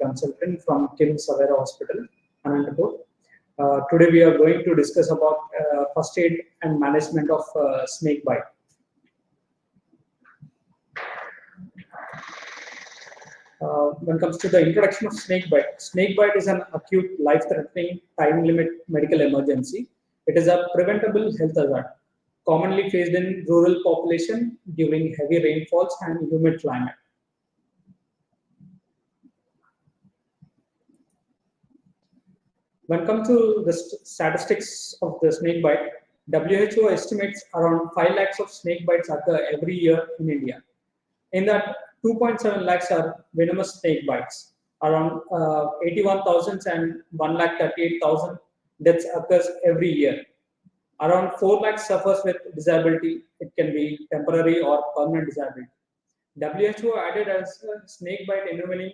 consultant from KIMS-Saveera Hospital, Anantapur. Today we are going to discuss about first aid and management of snake bite. When it comes to the introduction of snake bite is an acute, life-threatening, time-limit medical emergency. It is a preventable health hazard, commonly faced in rural population during heavy rainfalls and humid climate. When it comes to the statistics of the snake bite, WHO estimates around 5 lakhs of snake bites occur every year in India. In that, 2.7 lakhs are venomous snake bites. Around 81,000 and 1,38,000 deaths occurs every year. Around 4 lakhs suffers with disability. It can be temporary or permanent disability. WHO added as snake bite enrolling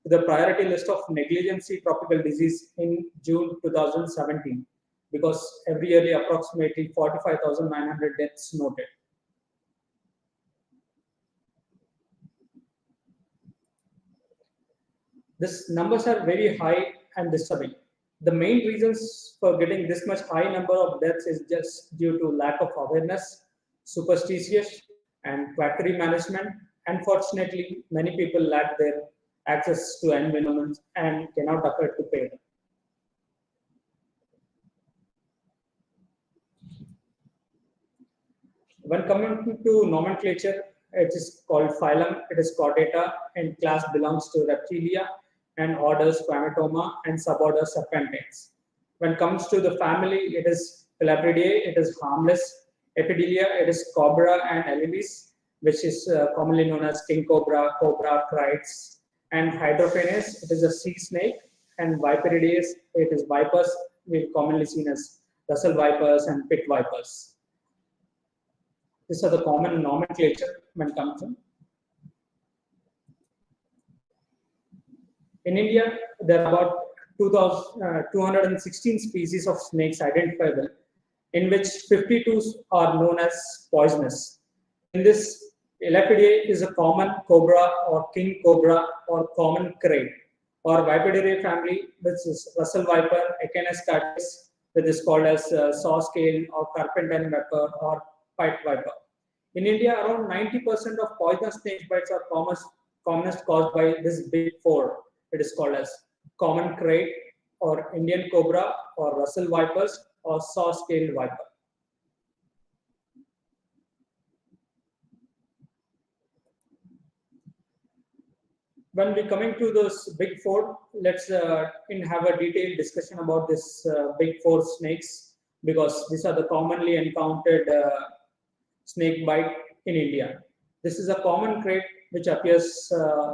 to the priority list of negligency tropical disease in June 2017 because every year approximately 45,900 deaths noted. These numbers are very high and disturbing. The main reasons for getting this much high number of deaths is just due to lack of awareness, superstitious, and quackery management. Unfortunately, many people lack their access to environments and cannot afford to pay them. When coming to nomenclature, it is called phylum, it is Chordata, and class belongs to Reptilia, and orders Squamatoma, and suborder Serpentines. When it comes to the family, it is Pelabridae, it is harmless. Epidelia, it is Cobra and Elibis, which is commonly known as king cobra, cobra, crites. And Hydrophanes, it is a sea snake. And Viperidae, it is vipers, we commonly seen as Russell vipers and pit vipers. These are the common nomenclature when it comes to. In India, there are about 216 species of snakes identifiable, in which 52 are known as poisonous. In this, Elapidae is a common cobra or king cobra or common crate, or Viperidae family, which is Russell viper, Echinus catus, which is called as saw scale or carpentine viper or pied viper. In India, around 90% of poisonous snake bites are commonest caused by this big four. It is called as common crate or Indian cobra or Russell vipers or saw-scaled viper. When we coming to those big four, let's have a detailed discussion about this big four snakes because these are the commonly encountered snake bite in India. This is a common crate which appears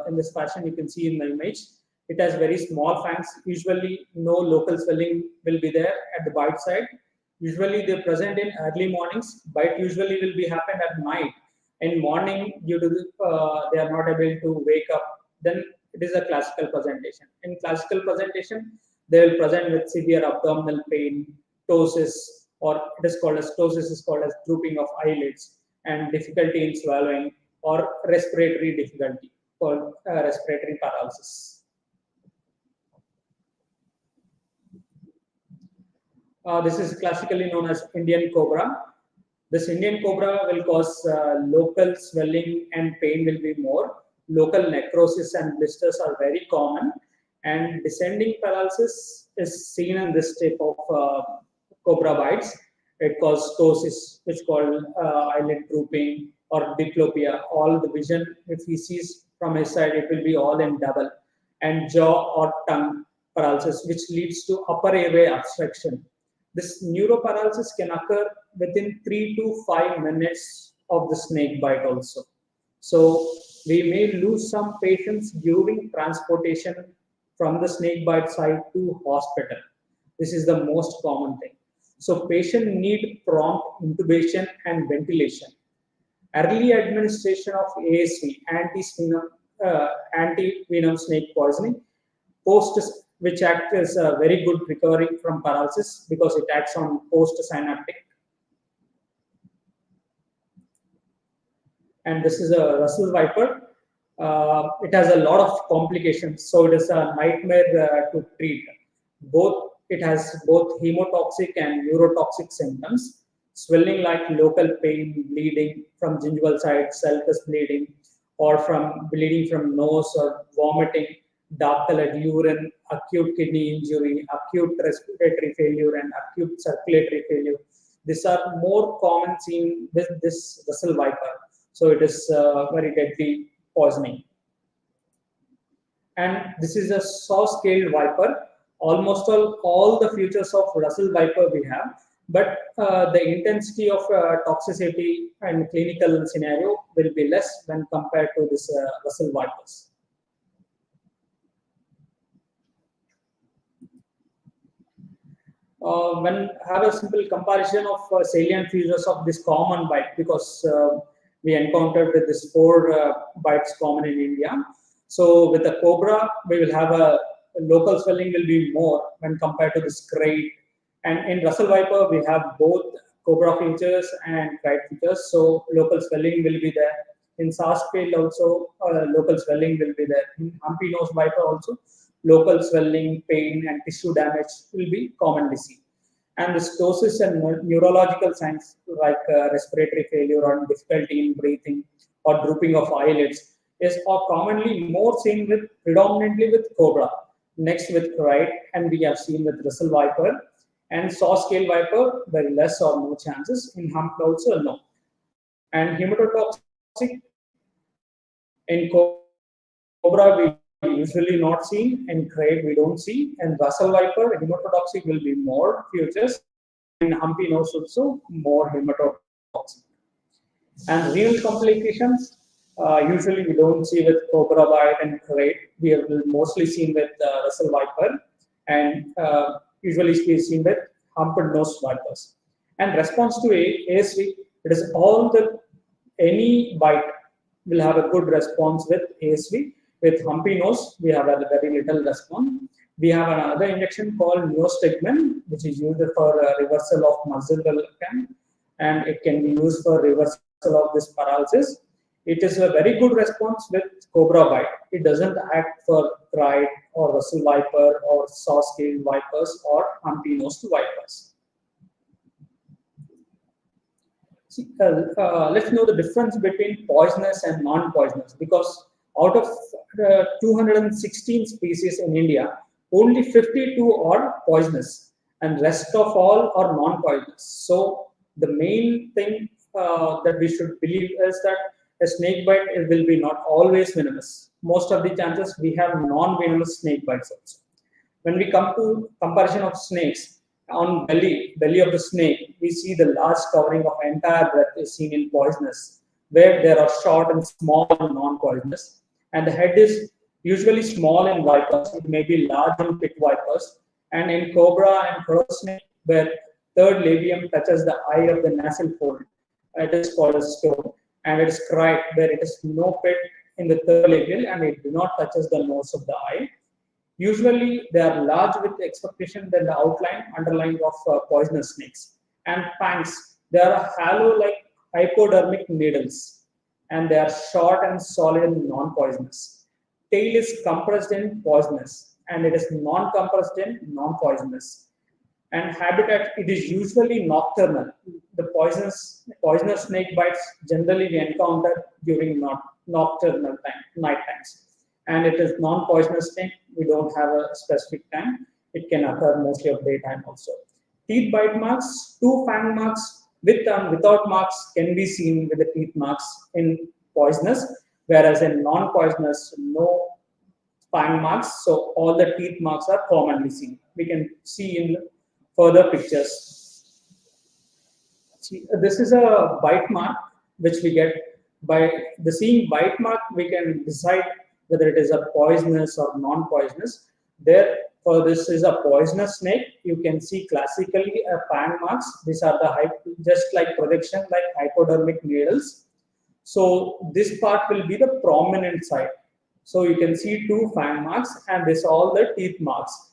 in this fashion. You can see in the image. It has very small fangs. Usually, no local swelling will be there at the bite side. Usually, they're present in early mornings. Bite usually will be happen at night. In morning, due to they are not able to wake up. Then it is a classical presentation. In classical presentation, they will present with severe abdominal pain, ptosis, or it is called as ptosis is called as drooping of eyelids, and difficulty in swallowing, or respiratory difficulty called respiratory paralysis. This is classically known as Indian cobra. This Indian cobra will cause local swelling and pain will be more. Local necrosis and blisters are very common, and descending paralysis is seen in this type of cobra bites. It causes ptosis, which is called eyelid drooping or diplopia. All the vision, if he sees from his side, it will be all in double, and jaw or tongue paralysis, which leads to upper airway obstruction. This neuroparalysis can occur within 3 to 5 minutes of the snake bite also. So we may lose some patients during transportation from the snake bite site to hospital. This is the most common thing. So patient need prompt intubation and ventilation. Early administration of ASV, anti-venom snake poisoning, which acts as a very good recovery from paralysis because it acts on post-synaptic. And this is a Russell viper. It has a lot of complications, so it is a nightmare to treat. It has both hemotoxic and neurotoxic symptoms, swelling like local pain, bleeding from gingival side, sulcus bleeding, or from bleeding from nose or vomiting, dark colored urine, acute kidney injury, acute respiratory failure, and acute circulatory failure. These are more common seen with this vessel viper. So it is very deadly poisoning. And this is a saw-scaled viper. Almost all the features of Russell viper we have, but the intensity of toxicity and clinical scenario will be less when compared to this Russell vipers. When have a simple comparison of salient features of this common bite, because we encountered with this 4 bites common in India. So with the cobra, we will have a local swelling will be more when compared to this crate. And in Russell viper, we have both cobra features and crate features. So local swelling will be there. In saw-scale also, local swelling will be there. In humpy nose viper also, local swelling, pain, and tissue damage will be commonly seen. And the stosis and neurological signs like respiratory failure or difficulty in breathing or drooping of eyelids are commonly more seen with predominantly with cobra, next with crate, and we have seen with Russell viper. And saw-scale viper, very less or no chances. In hump also, no. And hematotoxic in cobra, we usually not seen. In crate, we don't see. And Russell viper, hematotoxic will be more features. In humpy nose also, more hematotoxic. And renal complications, usually we don't see with cobra bite and crate. We have mostly seen with Russell viper, and usually we seen with humped nose vipers. And response to ASV, it is all the any bite will have a good response with ASV. With humpy nose, we have a very little response. We have another injection called neostigmine, which is used for reversal of muscle development, and it can be used for reversal of this paralysis. It is a very good response with cobra bite. It doesn't act for crate or Russell viper or saw-scale vipers or humpy nosed vipers. See, let's know the difference between poisonous and non-poisonous, because out of 216 species in India, only 52 are poisonous and rest of all are non-poisonous. So the main thing that we should believe is that a snake bite will be not always venomous. Most of the chances we have non-venomous snake bites also. When we come to comparison of snakes, on belly of the snake, we see the large covering of entire breath is seen in poisonous, where there are short and small and non-poisonous. And the head is usually small in vipers, it may be large in pit vipers. And in cobra and crow snake, where third labium touches the eye of the nasal fold, it is called a stone. And it is crate, where it is no pit in the third labial and it do not touches the nose of the eye. Usually they are large with expectation than the underlying of poisonous snakes. And fangs, they are hollow like hypodermic needles, and they are short and solid and non-poisonous. Tail is compressed in poisonous, and it is non-compressed in non-poisonous. And habitat, it is usually nocturnal. The poisonous snake bites generally we encounter during nocturnal night times. And it is non-poisonous snake, we don't have a specific time. It can occur mostly of daytime also. Teeth bite marks, 2 fang marks with and without marks can be seen with the teeth marks in poisonous, whereas in non-poisonous, no fang marks, so all the teeth marks are commonly seen. We can see in further pictures. See, this is a bite mark which we get by the seeing bite mark. We can decide whether it is a poisonous or non-poisonous. Therefore, this is a poisonous snake. You can see classically a fang marks. These are the just like projection, like hypodermic needles. So this part will be the prominent side. So you can see 2 fang marks, and this all the teeth marks.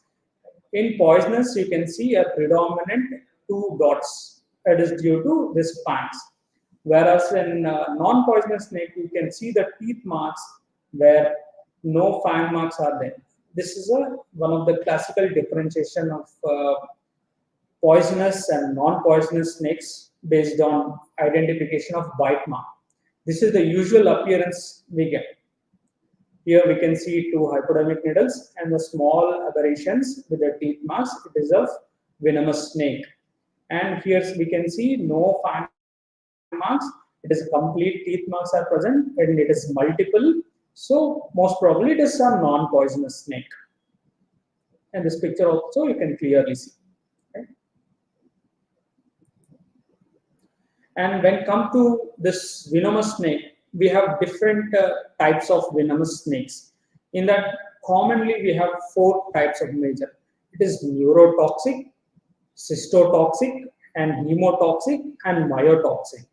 In poisonous, you can see a predominant 2 dots. That is due to this fangs. Whereas in non-poisonous snake, you can see the teeth marks where no fan marks are there. This is one of the classical differentiation of poisonous and non-poisonous snakes based on identification of bite mark. This is the usual appearance we get. Here we can see two hypodermic needles and the small aberrations with the teeth marks. It is a venomous snake. And here we can see no fan marks. It is complete teeth marks are present and it is multiple. So most probably it is a non-poisonous snake. And this picture also you can clearly see. Okay. And when come to this venomous snake, we have different types of venomous snakes. In that, commonly we have four types of major. It is neurotoxic, cystotoxic, and hemotoxic, and myotoxic.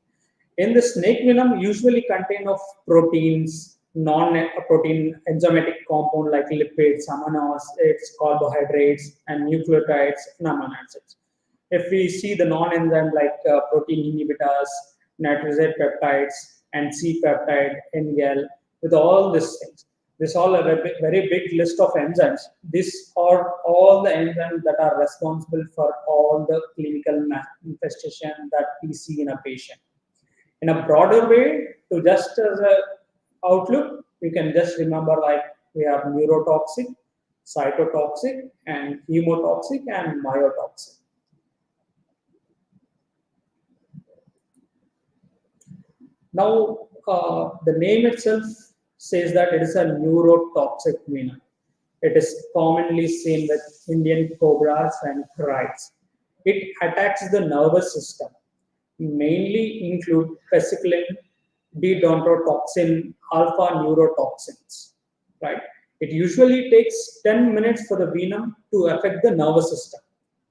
In the snake venom, usually contain of proteins, non-protein enzymatic compound like lipids, amino acids, carbohydrates, and nucleotides, and amino acids. If we see the non-enzyme like protein inhibitors, nitrate peptides, and C-peptide, NGAL, with all these things. This all a very big list of enzymes. These are all the enzymes that are responsible for all the clinical manifestation that we see in a patient. In a broader way, to just as a outlook, you can just remember like we have neurotoxic, cytotoxic, and hemotoxic, and myotoxic. Now, the name itself says that it is a neurotoxic venom. It is commonly seen with Indian cobras and krites. It attacks the nervous system, mainly include penicillin, D-dendrotoxin, alpha neurotoxins. Right? It usually takes 10 minutes for the venom to affect the nervous system.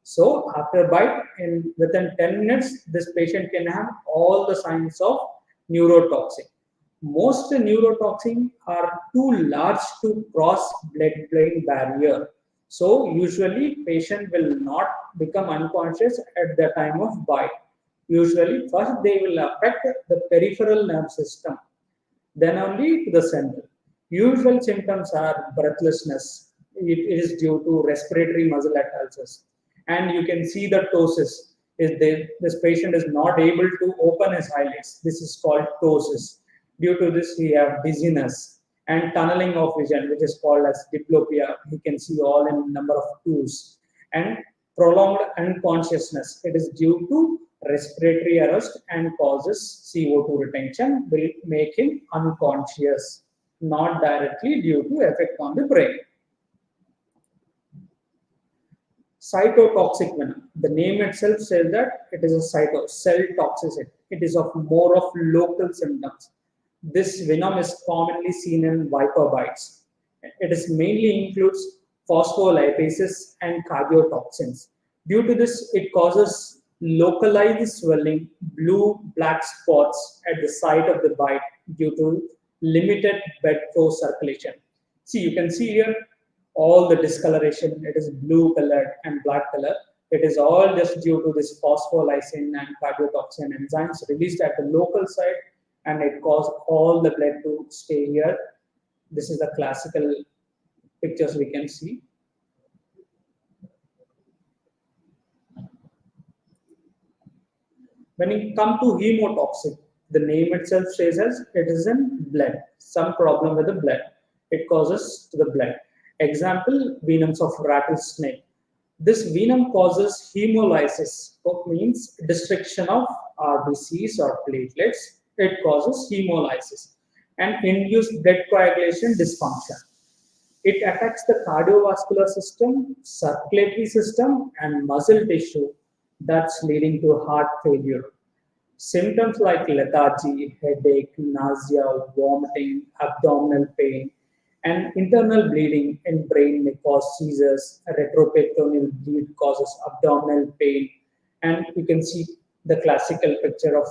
So after a bite, within 10 minutes, this patient can have all the signs of neurotoxin. Most neurotoxin are too large to cross blood-brain barrier. So usually patient will not become unconscious at the time of bite. Usually first they will affect the peripheral nerve system, then only to the central. Usual symptoms are breathlessness. It is due to respiratory muscle atulsus. And you can see the ptosis. This patient is not able to open his eyelids. This is called ptosis. Due to this, we have dizziness and tunneling of vision, which is called as diplopia. You can see all in number of twos. And prolonged unconsciousness. It is due to respiratory arrest and causes CO2 retention, will make him unconscious, not directly due to effect on the brain. Cytotoxic venom. The name itself says that it is a cell toxicity. It is of more of local symptoms. This venom is commonly seen in viper bites. It is mainly includes phospholipases and cardiotoxins. Due to this, it causes localized swelling, blue-black spots at the site of the bite due to limited blood flow circulation. See, you can see here all the discoloration. It is blue colored and black color. It is all just due to this phospholysine and cardiotoxin enzymes released at the local site, and it caused all the blood to stay here. This is the classical pictures we can see. When it comes to hemotoxic, the name itself says as it is in blood, some problem with the blood. It causes to the blood. Example, venoms of rattlesnake. This venom causes hemolysis, which means destruction of RBCs or platelets. It causes hemolysis and induced blood coagulation dysfunction. It affects the cardiovascular system, circulatory system, and muscle tissue, that's leading to heart failure. Symptoms like lethargy, headache, nausea, vomiting, abdominal pain, and internal bleeding in brain may cause seizures. Retroperitoneal bleed causes abdominal pain, and you can see the classical picture of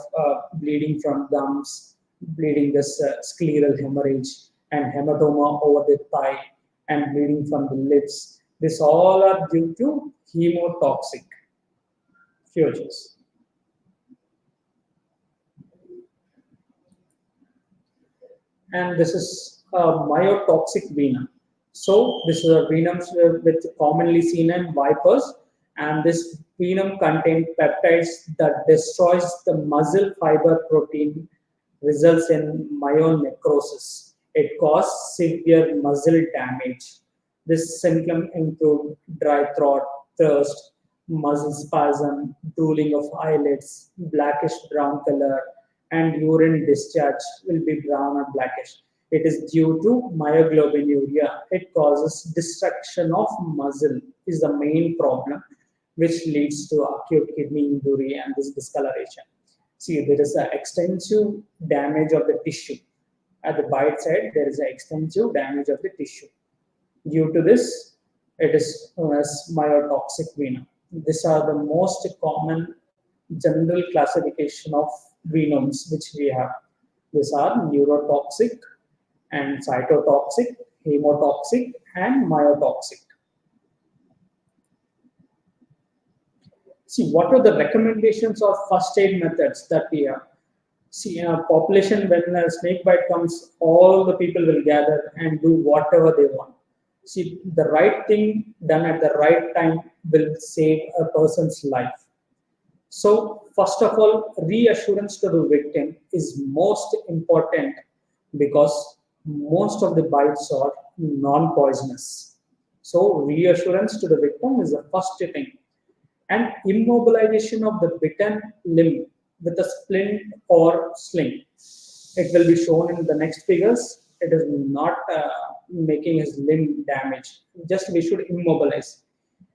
bleeding from gums, bleeding this scleral hemorrhage, and hematoma over the thigh, and bleeding from the lips. This all are due to hemotoxic futures. And this is myotoxic venom. So this is a venom with commonly seen in vipers, and this venom contains peptides that destroys the muscle fiber protein, results in myonecrosis. It causes severe muscle damage. This symptom include dry throat, thirst, muscle spasm, drooling of eyelids, blackish brown color, and urine discharge will be brown or blackish. It is due to myoglobinuria. It causes destruction of muscle is the main problem, which leads to acute kidney injury and this discoloration. See, there is an extensive damage of the tissue. At the bite side, there is an extensive damage of the tissue. Due to this, it is known as myotoxic venom. These are the most common general classification of venoms which we have. These are neurotoxic and cytotoxic, hemotoxic, and myotoxic. See, what are the recommendations of first aid methods that we have? See, in a population, when a snake bite comes, all the people will gather and do whatever they want. See, the right thing done at the right time will save a person's life. So, first of all, reassurance to the victim is most important because most of the bites are non-poisonous. So, reassurance to the victim is the first thing. And immobilization of the bitten limb with a splint or sling. It will be shown in the next figures. It is not making his limb damage. Just we should immobilize.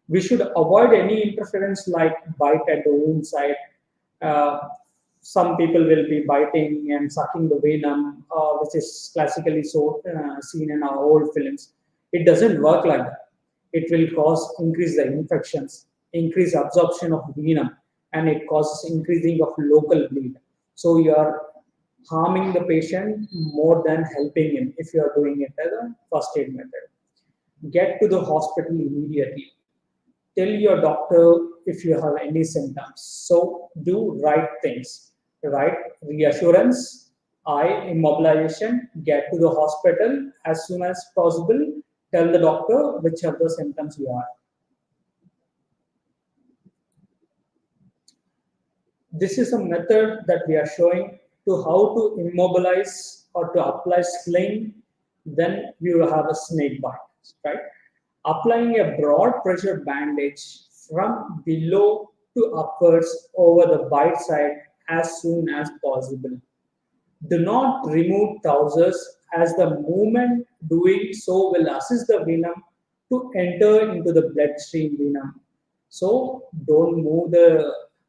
We should avoid any interference like bite at the wound site. Some people will be biting and sucking the venom, which is classically seen in our old films. It doesn't work like that. It will increase the infections, increase absorption of venom, and it causes increasing of local bleed. So you are harming the patient more than helping him if you are doing it as a first aid method. Get to the hospital immediately. Tell your doctor if you have any symptoms. So do right things, right? Reassurance, immobilization, get to the hospital as soon as possible. Tell the doctor which of the symptoms you are. This is a method that we are showing to how to immobilize or to apply sling when you have a snake bite, right? Applying a broad pressure bandage from below to upwards over the bite side as soon as possible. Do not remove trousers as the movement doing so will assist the venom to enter into the bloodstream venom. So don't move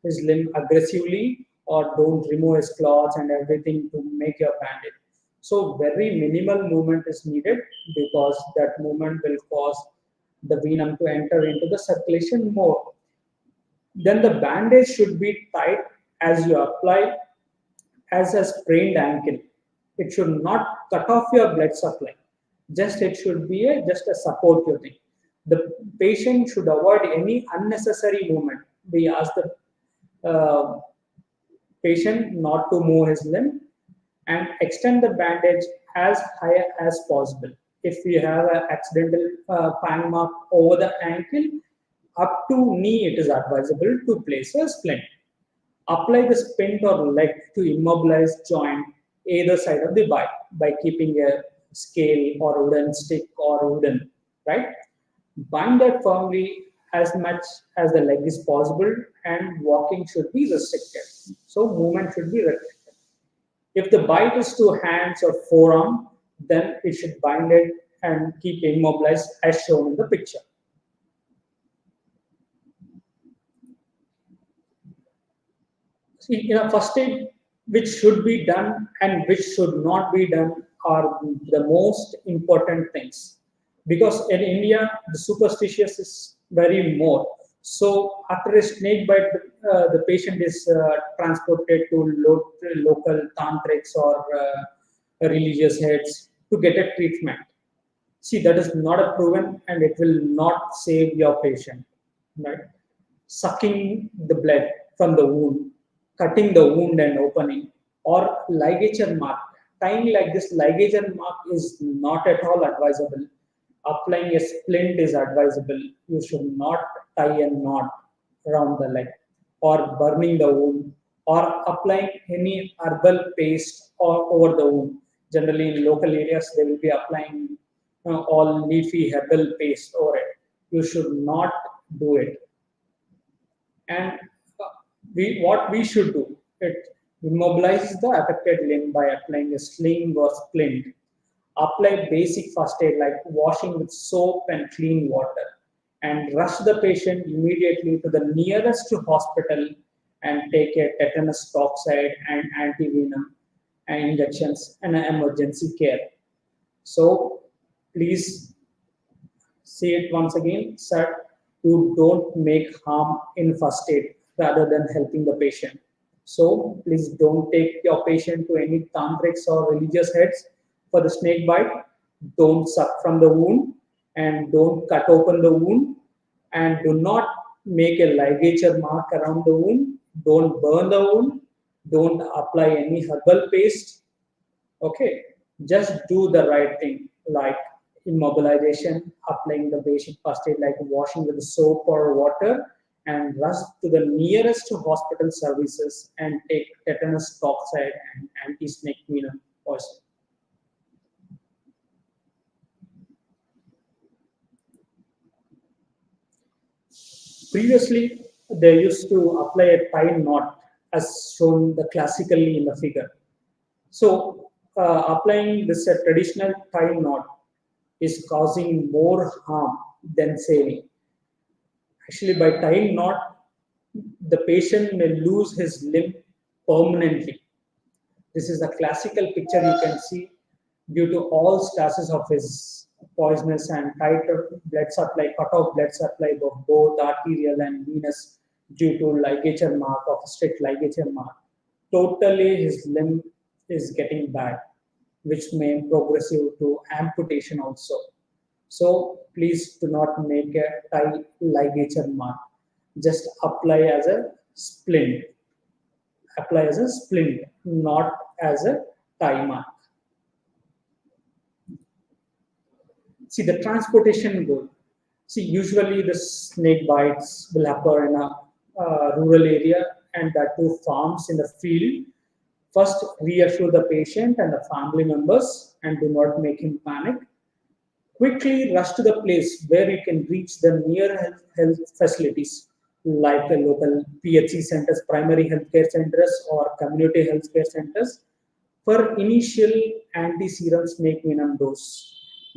his limb aggressively or don't remove his cloths and everything to make your bandage. So very minimal movement is needed because that movement will cause the venom to enter into the circulation more. Then the bandage should be tight as you apply as a sprained ankle. It should not cut off your blood supply. It should be just a supportive thing. The patient should avoid any unnecessary movement. We ask the patient not to move his limb and extend the bandage as high as possible. If we have an accidental fang mark over the ankle, up to knee, it is advisable to place a splint. Apply the splint or leg to immobilize joint either side of the bite by keeping a scale or wooden stick or wooden, right? Bind that firmly as much as the leg is possible and walking should be restricted. So movement should be restricted. If the bite is to hands or forearm, then it should bind it and keep immobilized as shown in the picture. See, first aid which should be done and which should not be done are the most important things. Because in India, the superstitious is very more. So after a snake bite, the patient is transported to local tantrics or religious heads to get a treatment. See, that is not a proven and it will not save your patient. Right? Sucking the blood from the wound, cutting the wound and opening, or ligature mark, tying like this ligation mark is not at all advisable. Applying a splint is advisable. You should not tie a knot around the leg or burning the wound or applying any herbal paste or over the wound. Generally, in local areas, they will be applying all leafy herbal paste over it. You should not do it. And what we should do, it immobilizes the affected limb by applying a sling or splint. Apply basic first aid like washing with soap and clean water, and rush the patient immediately to the nearest hospital and take a tetanus toxoid and antivenom and injections and emergency care. So please see it once again, sir. You don't make harm in first aid rather than helping the patient. So please don't take your patient to any tantrics or religious heads for the snake bite. Don't suck from the wound and don't cut open the wound, and do not make a ligature mark around the wound. Don't burn the wound. Don't apply any herbal paste. Okay, just do the right thing like immobilization, applying the basic first aid like washing with soap or water, and rush to the nearest hospital services and take tetanus toxoid and anti-snake venom poison. Previously, they used to apply a tie knot as shown classically in the figure. So, applying this traditional tie knot is causing more harm than saving. Actually, by tying knot, the patient may lose his limb permanently. This is a classical picture you can see due to all stasis of his poisonous and tight blood supply, cut off blood supply of both arterial and venous due to ligature mark of strict ligature mark. Totally his limb is getting bad, which may progressive to amputation also. So please do not make a tie ligature mark. Just apply as a splint. Apply as a splint, not as a tie mark. See the transportation goal. See, usually the snake bites will occur in a rural area and that too farms in the field. First, reassure the patient and the family members and do not make him panic. Quickly rush to the place where you can reach the near health facilities like the local PHC centers, primary healthcare centers or community healthcare centers for initial anti-serum snake venom dose,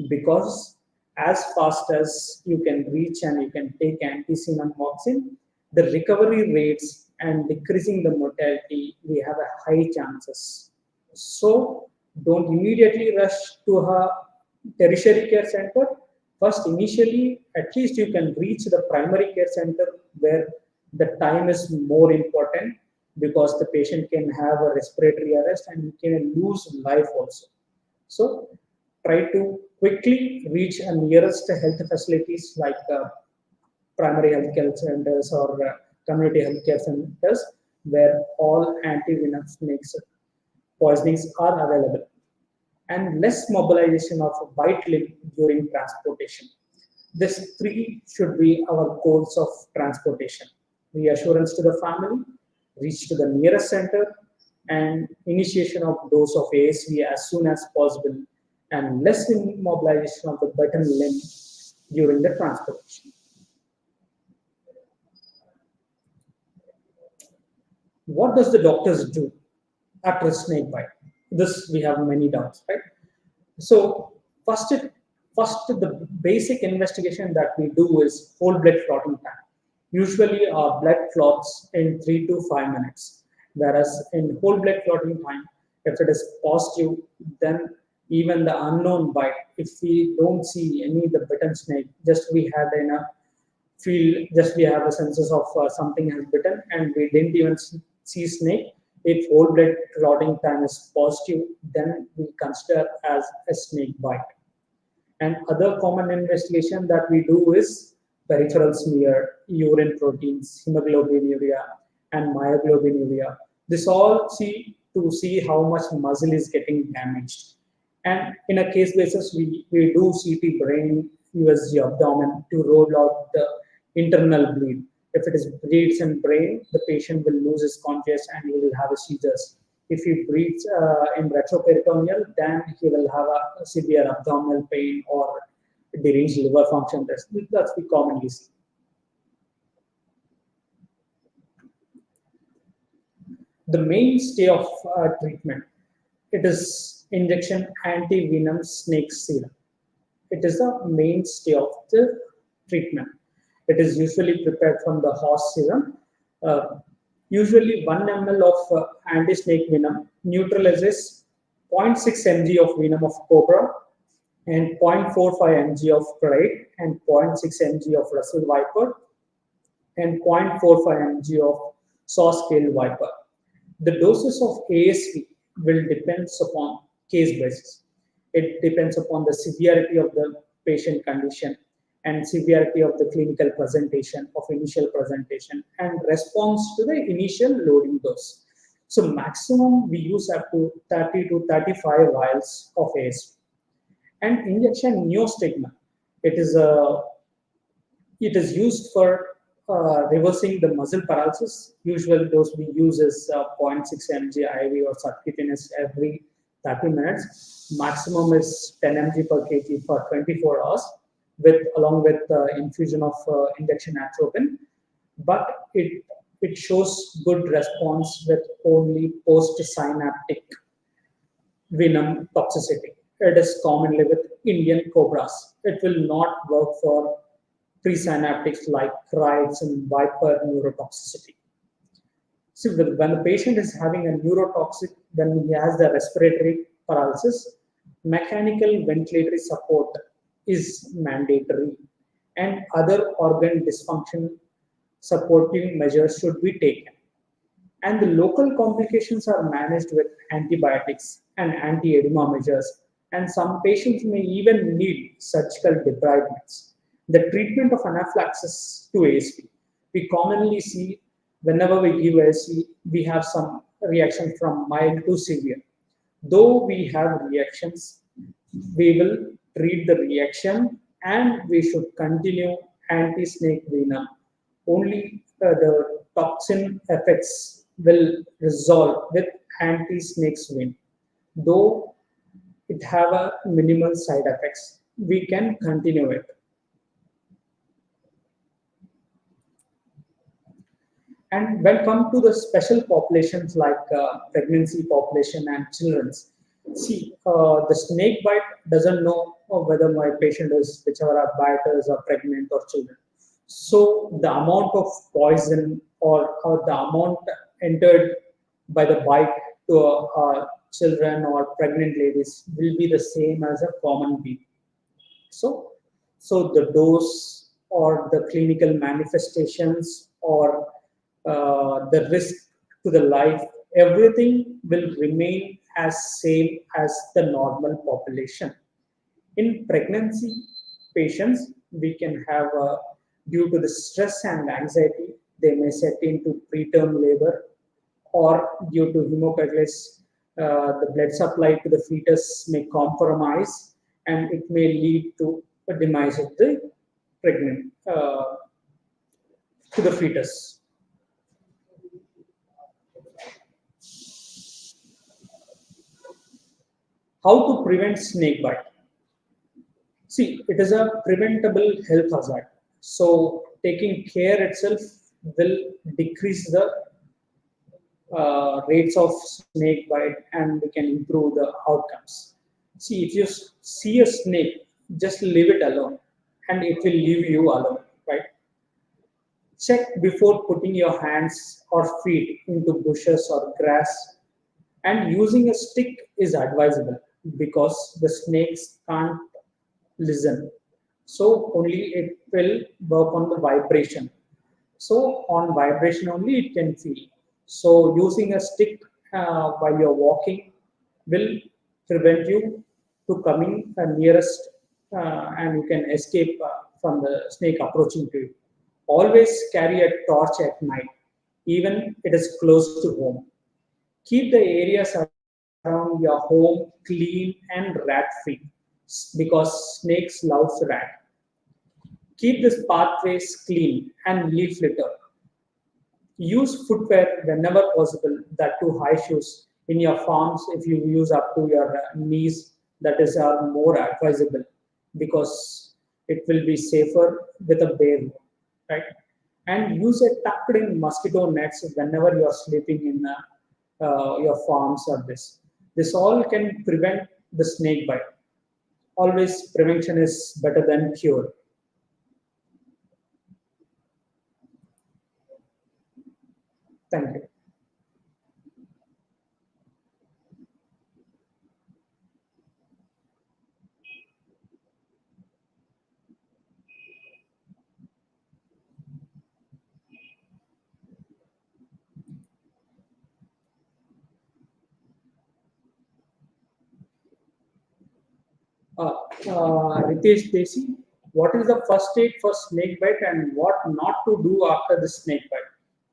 because as fast as you can reach and you can take anti-serum toxin, the recovery rates and decreasing the mortality, we have a high chances. So don't immediately rush to a tertiary care center. First, initially, at least you can reach the primary care center where the time is more important, because the patient can have a respiratory arrest and can lose life also. So try to quickly reach a nearest health facilities like primary healthcare centers or community healthcare centers where all anti-venomous snakes poisonings are available, and less mobilization of a bite limb during transportation. These three should be our goals of transportation: reassurance to the family, reach to the nearest center, and initiation of dose of ASV as soon as possible, and less immobilization of the bitten limb during the transportation. What does the doctors do after a snake bite? This we have many doubts, right? So first, the basic investigation that we do is whole blood clotting time. Usually our blood clots in 3 to 5 minutes, whereas in whole blood clotting time, if it is positive, then even the unknown bite, if we don't see any of the bitten snake, just we had in a field, just we have a senses of something has bitten and we didn't even see snake. If whole blood clotting time is positive, then we consider as a snake bite. And other common investigation that we do is peripheral smear, urine proteins, hemoglobinuria, and myoglobinuria. This all see to see how much muscle is getting damaged. And in a case basis, we do CT brain, USG abdomen to rule out the internal bleed. If it is bleeds in brain, the patient will lose his conscious and he will have a seizures. If he breathes in retroperitoneal, then he will have a severe abdominal pain or deranged liver function. That's we commonly see. The mainstay of treatment, it is injection anti-venom snake serum. It is the mainstay of the treatment. It is usually prepared from the horse serum. Usually 1 ml of anti-snake venom neutralizes 0.6 mg of venom of cobra and 0.45 mg of pride and 0.6 mg of Russell viper and 0.45 mg of saw-scaled viper. The doses of ASV will depend upon case basis. It depends upon the severity of the patient condition and severity of the clinical presentation, of initial presentation, and response to the initial loading dose. So maximum we use up to 30 to 35 vials of ASV. And injection neostigma, it is used for reversing the muscle paralysis. Usual dose we use is 0.6 mg IV or subcutaneous every 30 minutes. Maximum is 10 mg per kg for 24 hours, along with infusion of injection atropine. But it shows good response with only post-synaptic venom toxicity. It is commonly with Indian cobras. It will not work for presynaptics like crites and viper neurotoxicity. So when the patient is having a neurotoxic, when he has the respiratory paralysis, mechanical ventilatory support is mandatory, and other organ dysfunction supporting measures should be taken. And the local complications are managed with antibiotics and anti-edema measures, and some patients may even need surgical debridements. The treatment of anaphylaxis to ASV, we commonly see whenever we give ASV, we have some reaction from mild to severe. Though we have reactions, we will treat the reaction and we should continue anti-snake venom. Only the toxin effects will resolve with anti-snake venom. Though it have a minimal side effects, we can continue it. And when come to the special populations like pregnancy population and children's, see, the snake bite doesn't know whether my patient is, whichever are biters or pregnant or children. So the amount of poison or the amount entered by the bite to children or pregnant ladies will be the same as a common bee. So the dose or the clinical manifestations or the risk to the life, everything will remain as same as the normal population. In pregnancy patients, we can have, due to the stress and anxiety, they may set into preterm labor, or due to hemophagus, the blood supply to the fetus may compromise, and it may lead to a demise of the pregnant to the fetus. How to prevent snake bite? See, it is a preventable health hazard. So taking care itself will decrease the rates of snake bite, and we can improve the outcomes. See, if you see a snake, just leave it alone and it will leave you alone, right? Check before putting your hands or feet into bushes or grass, and using a stick is advisable because the snakes can't listen. So only it will work on the vibration. So on vibration only it can feel. So using a stick while you're walking will prevent you to coming nearest and you can escape from the snake approaching to you. Always carry a torch at night, even it is close to home. Keep the areas around your home clean and rat free because snakes love rat. Keep these pathways clean and leaf litter. Use footwear whenever possible, that too high shoes. In your farms, if you use up to your knees, that is more advisable because it will be safer with a bare room, right? And use a tucked in mosquito nets whenever you are sleeping in your farms or this. This all can prevent the snake bite. Always prevention is better than cure. Thank you. Uh, Ritesh Desi, what is the first aid for snake bite and what not to do after the snake bite?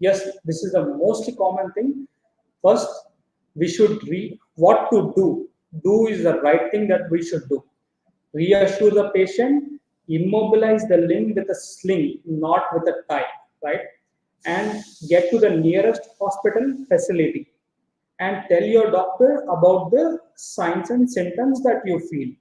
Yes, this is the most common thing. First, we should read what to do. Do is the right thing that we should do. Reassure the patient, immobilize the limb with a sling, not with a tie, right? And get to the nearest hospital facility and tell your doctor about the signs and symptoms that you feel.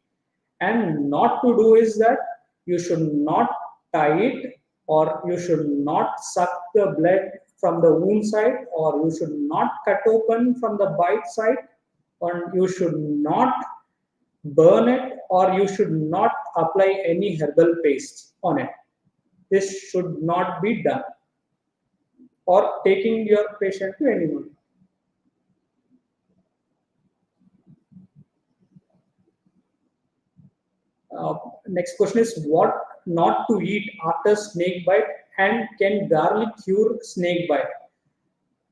And not to do is that you should not tie it, or you should not suck the blood from the wound side, or you should not cut open from the bite side, or you should not burn it, or you should not apply any herbal paste on it. This should not be done, or taking your patient to anyone. Next question is what not to eat after snake bite, and can garlic cure snake bite?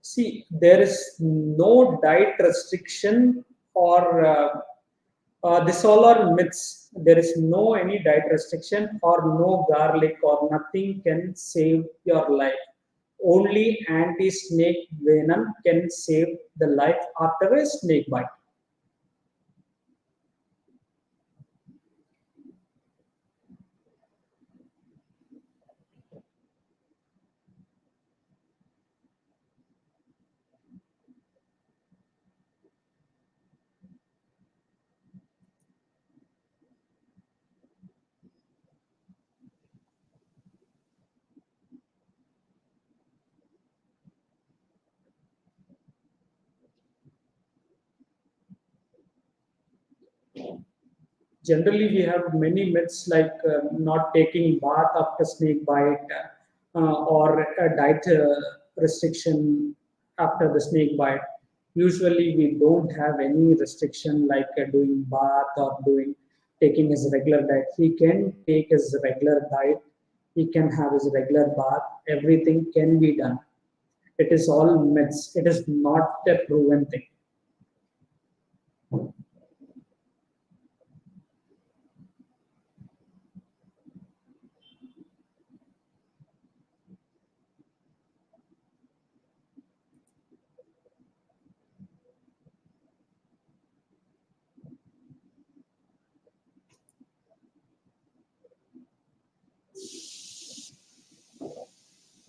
See, there is no diet restriction, or this all are myths. There is no any diet restriction or no garlic or nothing can save your life. Only anti-snake venom can save the life after a snake bite. Generally we have many myths like not taking bath after snake bite, or a diet restriction after the snake bite. Usually we don't have any restriction like doing bath or doing taking his regular diet. He can take his regular diet, he can have his regular bath, everything can be done. It is all myths, it is not a proven thing.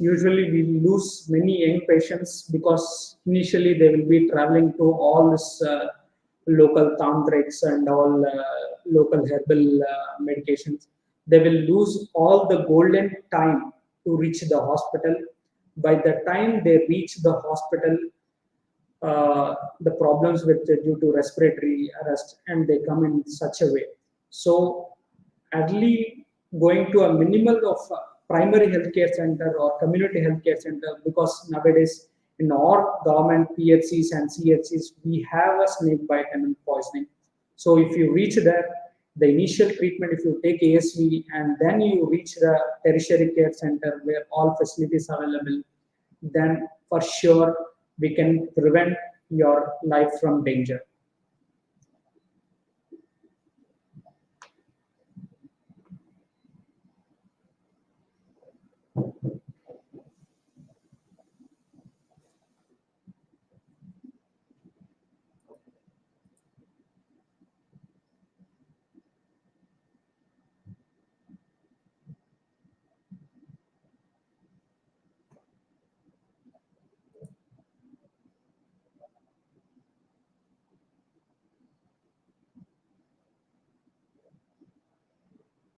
Usually we lose many young patients because initially they will be traveling to all this local tantrics and all local herbal medications. They will lose all the golden time to reach the hospital. By the time they reach the hospital, the problems with due to respiratory arrest, and they come in such a way. So early going to a minimal of primary healthcare center or community healthcare center, because nowadays in all government PHCs and CHCs we have a snake bite and poisoning. So if you reach there, the initial treatment, if you take ASV and then you reach the tertiary care center where all facilities are available, then for sure we can prevent your life from danger.